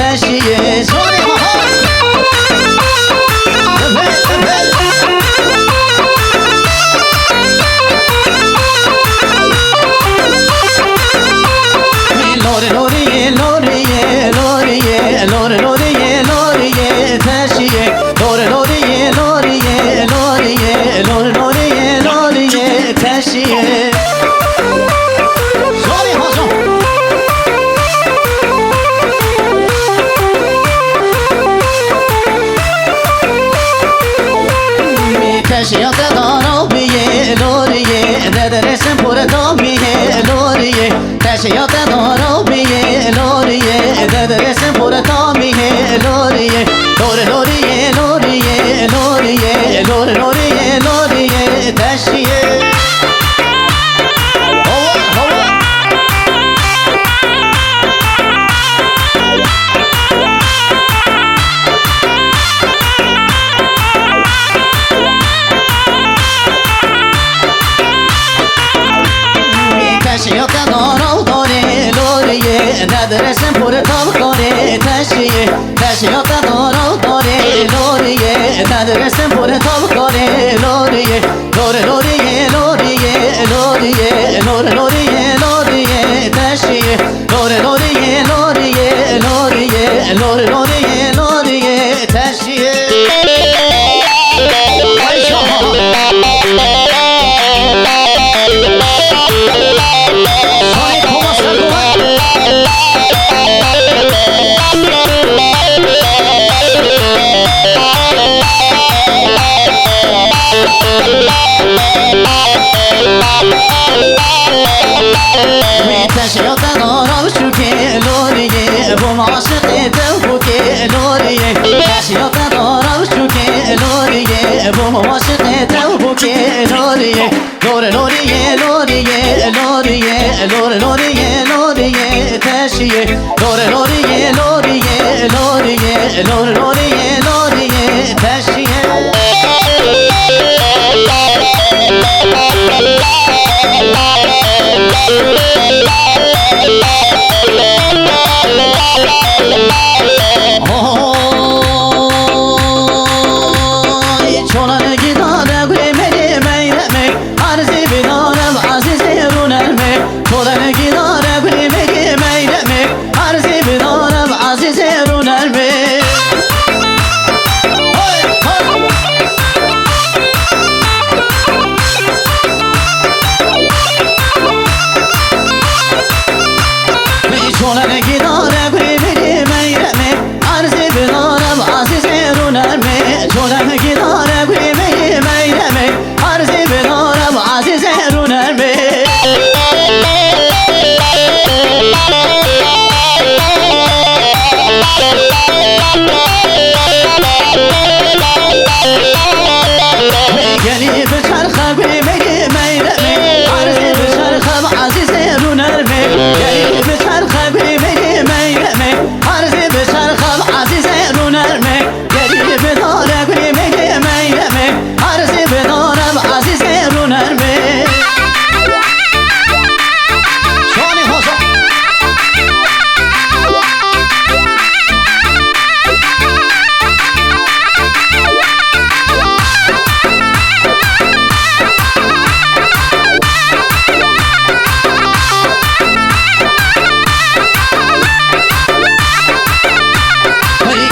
تشیه سوری لوری لوری لوری لوری لوری لوری لوری تشیه لوری لوری لوری لوری لوری لوری لوری تشیه سوری حسن تشیه دارو بیه لوریه درسم پر دامیه لوریه تشیه دارو بیه لوریه درسم پر دامیه لوریه لوری لوری لوری لوری لوری لوری لوری تشیه تشیه دارو داره لوریه ندرسم پر تاب کاره تشیه تشیه دارو داره لوریه ندرسم پر تاب کاره لوریه لوری لوری لوریه لوریه لوری لوری لوریه تشیه لوری لوری لوریه لوریه لوری لوری لوریه تشیه تشیه دارم شوکه لوریه بوم عاشق توکه لوریه تشیه دارم شوکه لوریه بوم عاشق توکه لوریه لوری لوری لوریه لوریه لوری لوری لوریه تشیه لوری لوری لوریه لوریه لوری لوری لوریه تشیه چونان گیداره گوی مری میرمه عرضی بدارم عزیزی رو نرمه چونان گیداره گوی مری میرمه عرضی بدارم عزیزی رو نرمه چونان گیداره گوی مری میرمه عرضی بدارم عزیزی رو نرمه چونان گیداره گوی مری میرمه عرضی بدارم عزیزی رو نرمه گلی بچرخه گوی مری میرمه عرضی بچرخم عزیزی رو نرمه گلی بچرخه گوی مری میرمه عرضی بچرخم عزیزی رو نرمه گلی بداره گوی مری میرمه عرضی بدارم عزیزی رو نرمه شانی حسن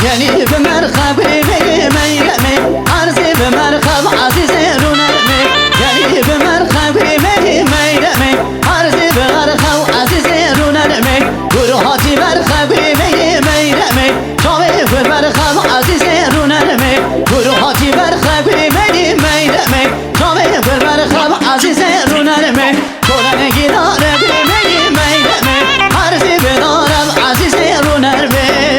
گلی به مرخب مری میرمه عرضی به مرخب عزیزی رو نرمه گلی به مرخب مری میرمه عرضی به مرخب عزیزی رو نرمه گروهاتی مرخب مری میرمه جامعه به مرخب عزیزی رو نرمه گروهاتی مرخب مری میرمه جامعه به مرخب عزیزی رو نرمه چونان گیداره مری میرمه عرضی بدارم عزیزی رو نرمه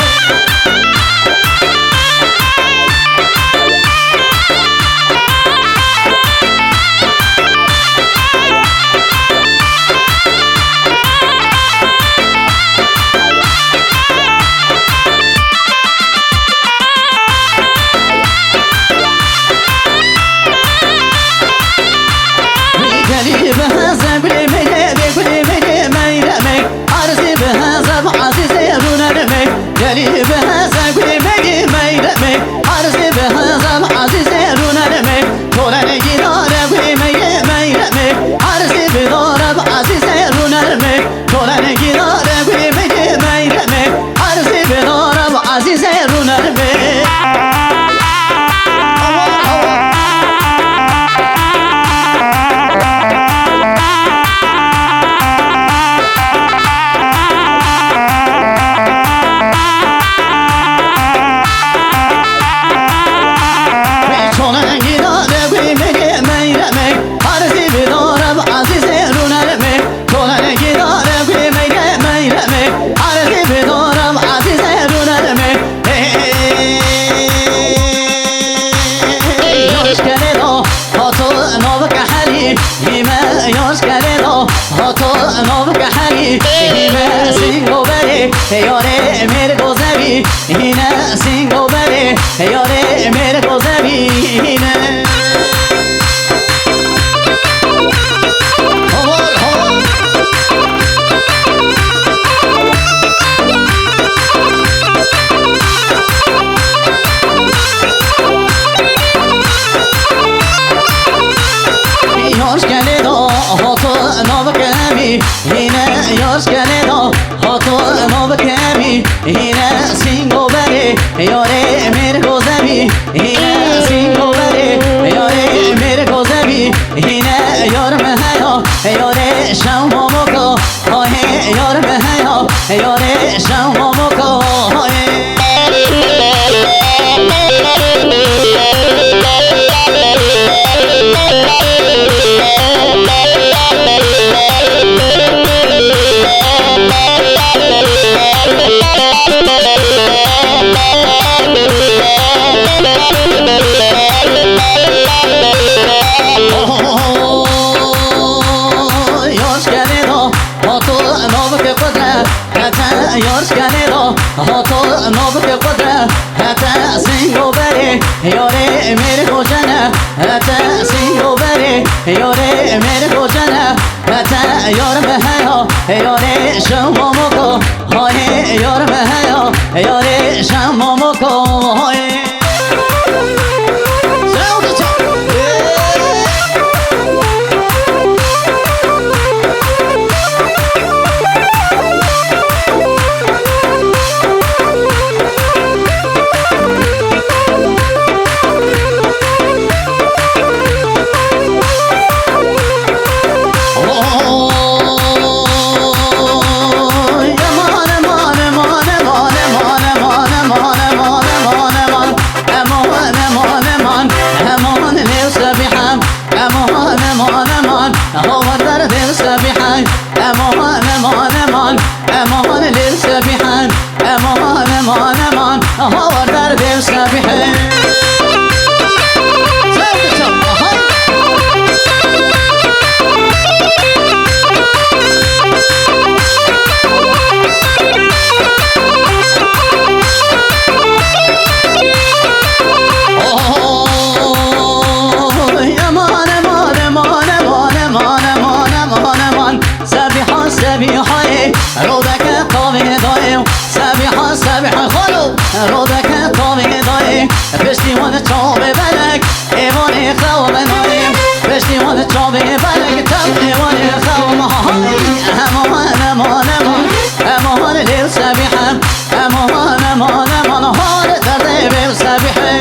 گلی به زنگوی مگی میرمی عرضی به زم عزیز رونرمی تولنگی داره بی میرمی عرضی به دارم عزیز رونرمی تولنگی داره بی میرمی عرضی به دارم عزیز رونرمی یاره میره گذبی اینه سینگو بره یاره میره گذبی اینه یارش کنه دا هاتو نابکمی اینه یارش کنه دا هاتو نابکمی اینه سینگو بره یاره میره گذبی اینه سینگو بره یاره میره گذبی اینه یار مهیا یاره شما مکا های یار مهیا یاره شما مکا های یارش کنه دا هاتو نابک قدره حتی سینگو بره یاره میره گوشنه حتی سینگو بره یاره میره گوشنه حتی یار مهیا یاره شما مکو های یار مهیا یاره شما مکو های هو درب سبحان رودك طوبي ضايم بشتي وانا تشوبي بالك ايواني خاو منايم بشتي وانا تشوبي بالك تبني وانا خاو مهاي امان امان امان امان ليل سبيحة امان امان امان هار ترتيب سبيحة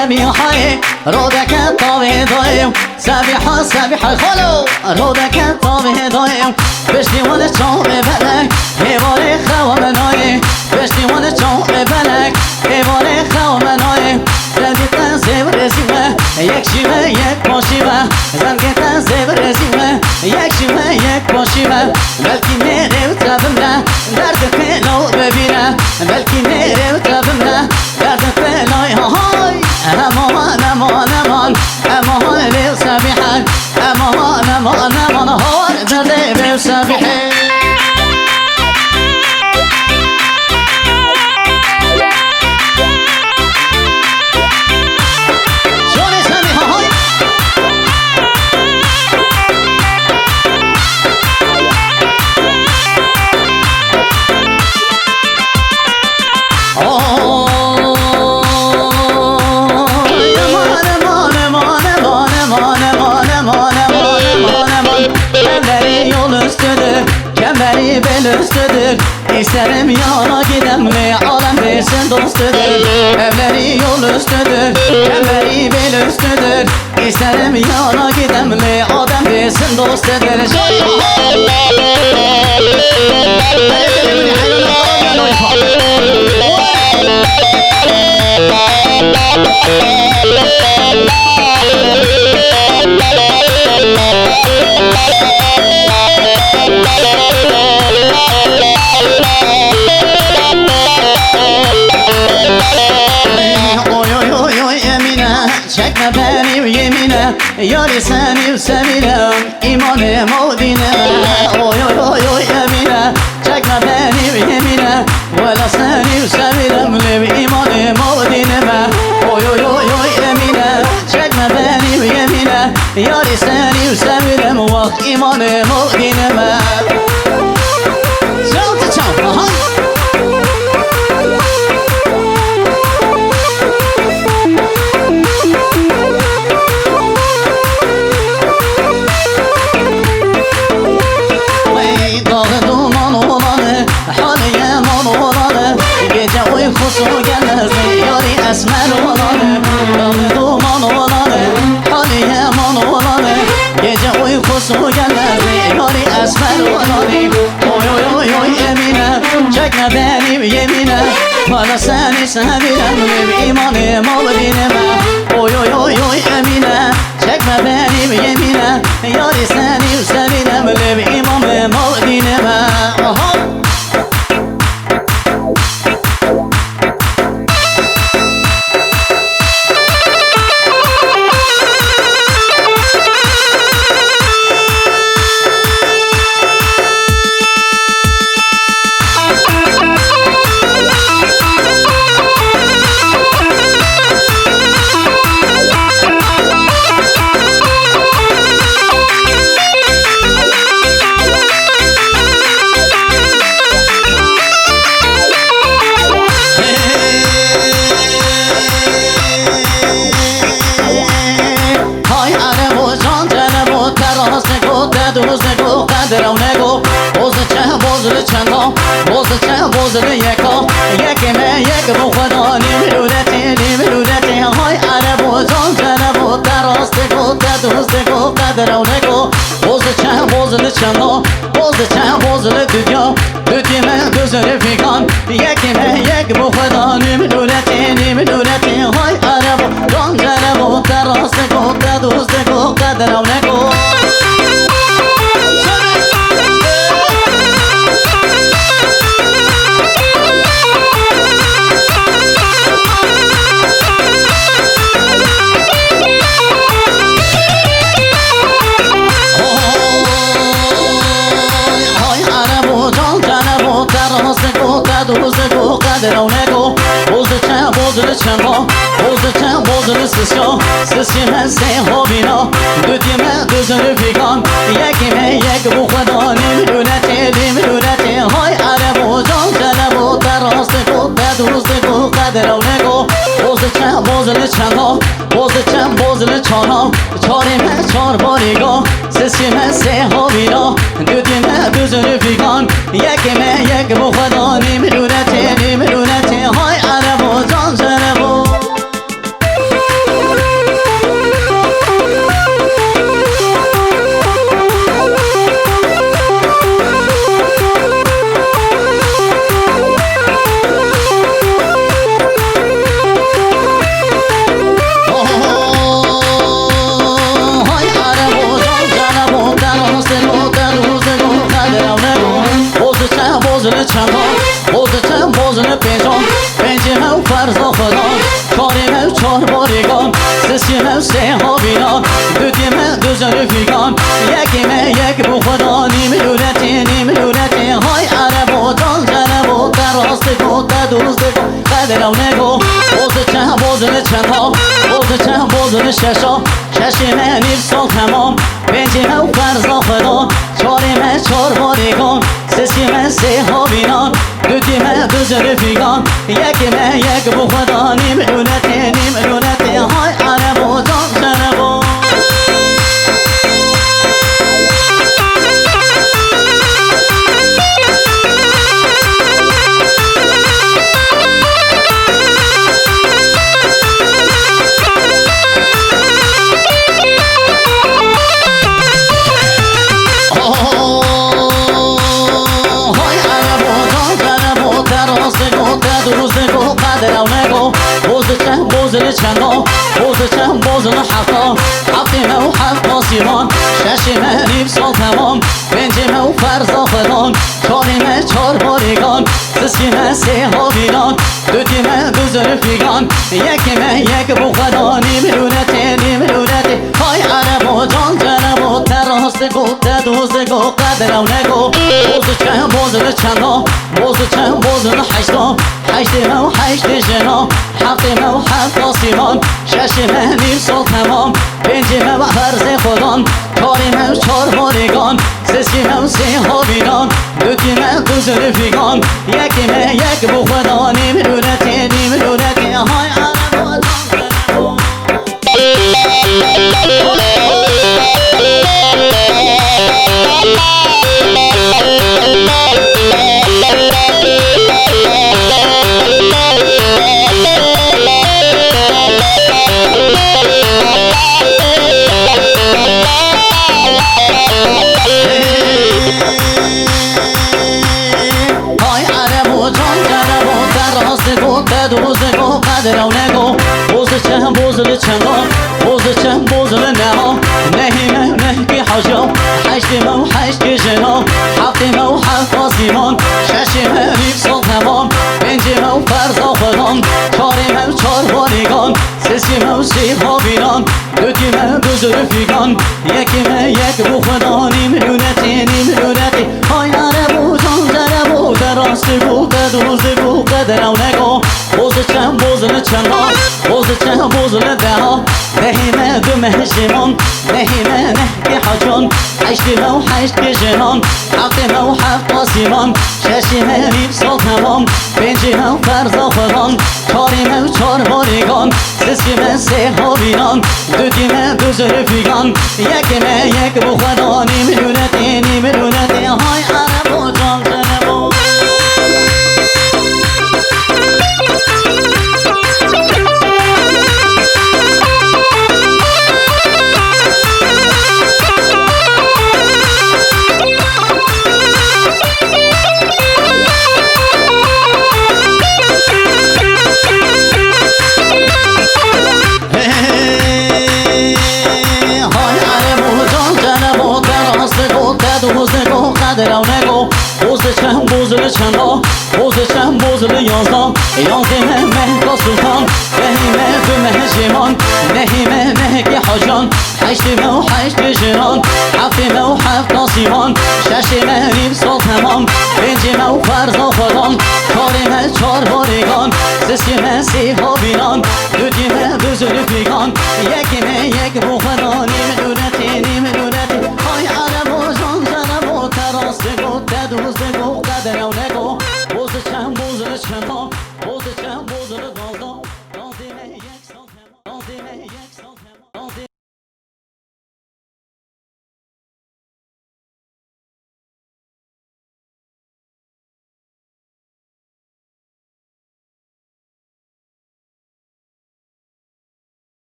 سبيحة رودك طوي ضايم سبيحة سبيحة خلو رودك طوي ضايم بشتي وانا تشوفي بالك هيبوري خوا مناي بشتي وانا تشوفي بالك هيبوري خوا مناي زنگی تنزیب رزیمه یک شیوه یک باشیوه زنگی تنزیب رزیمه یک شیوه یک باشیوه بلکی میره و تبم درد خیلو Çemberi bel üstüdür İsterim yana gidemli alem bilsin dostudur Evleri yol üstüdür Çemberi bel üstüdür İsterim yana gidemli adam bilsin dostudur Çekme beni yemine Yari seni sevinem İmanım o dinime Oy oy oy oy yemine Çekme beni yemine Vela seni sevinem İmanım o dinime Oy oy oy oy yemine Çekme beni yemine Yari seni sevinem Vah imanım o dinime Çaltı çal aha uykusu gelmez yari esmer olanı Dalı duman olanı hali yaman olanı Gece uykusu gelmez yari esmer olanı Oy oy oy oy yemine çekme beni yemine Bana seni sevirem imanım ol dinime Oy oy oy oy yemine çekme beni yemine Yari seni sevirem imanım ol dinime Aha بوزل یکا یکمه یک بو خدا نیملورتی های عرب و جان جنب و دراست کو دوست کو قدرونه کو بوزل چنا بوزل دنیا دوزل فیکان یکمه یک بو خدا نیملورتی های عرب و جان جنب و دراست کو دوست کو قدرونه کو بوزل سسیا سسیمه سه ها بینا دوتیمه دوزل فیکان یکیمه یک بو خدا نیملونتی های عرب و جان جنب و دراست کو دوست کو قدرونه کو بوزل چانا چاریمه چار باریگا سسیمه سه ها بینا دوتیمه دوزل فیکان یکیمه یک بو خدا نیملونتی های عرب و جان جنب و بوزل پیجان پنجه هم فرزا خدا کاریم چار باریگان سسیم سه ها بینا دوتیم دوزل فیکان یکیمه یک بو خدا نیملونتی های عرب و جان جنب و دراست کو دوست کو قدرونه کو بوزل چنها بوزل ششا ششیمه نیف سال تمام پنجه هم فرزا خدا چاریم چار باریگان سسیم سه ها بینان دوتیمه دوزل فیکان یکیمه یک بو خدا نیملونتی های عرب و جان جنب و دوزه گو قدر و نگو بوزل چندو بوزل حقا حقیمه و حقا سیمان ششیمه نیب سال تمام پنجیمه و فرزا خدان چاریمه چار باریگان سسیمه سه هاویدان دوتیمه دوزل فیگان یکیمه یک بو خدا نیم لونتی های عرب و جان جنب و تراست گفته دوزه گو قدر و نگو بوزل چندو بوزل حشتا حشتیمه و حشت جنا حقیمه و حقا سیمان ششیمه نیم سال تمام پنجیمه و فرز خدان چاریمه و چار باریگان سسیمه و سه هاویدان دوتیمه دوزل فیگان یکیمه یک بو خدا نیم لونتی های عرب و جان دوزه گو قدر و نگو بوزل چنگو بوزل نها نهیمه نهکی حجا حشتیمه و حشتی جنا حقیمه و حقا سیمان ششیمه ریب سال تمام پنجیمه و فرزا خدان چاریمه و چار باریگان سسیمه و سیب هاویدان دوتیمه دوزل فیگان یکیمه یک بو خدا نیم لونتی های عرب و جان جرب و دراستی گو دوزه گو قدر و نگو بوزل چنگا بوزل دها نهیمه دمه شیمان نهیمه نهکی حجان حشتیمه و حشتی جنان حقیمه و حقا سیمان ششیمه نیب سال تمام پنجیمه و فرزا خدان چاریمه و چار باریگان سسیمه سه هاویدان دوتیمه دوزل فیگان یکیمه یک بو خدا نیم لونتی های عرب و جان جنبو قدر و نگو بوزل چندا بوزل یازدیمه مهکا سلطان نهیمه دمه جیمان نهیمه نهکی حجان حشتیمه و حشت جنان حقیمه و حقا سیمان ششیمه نیب سال تمام پنجیمه و فرزا خدان چاریمه چار باریگان سسیمه سی هاویدان دوتیمه دوزل فیگان یکیمه یک بو خدا نیم لونتی های عرب و جان جنب و تراست گفته دوزه گو قدر و نگو بوزل چند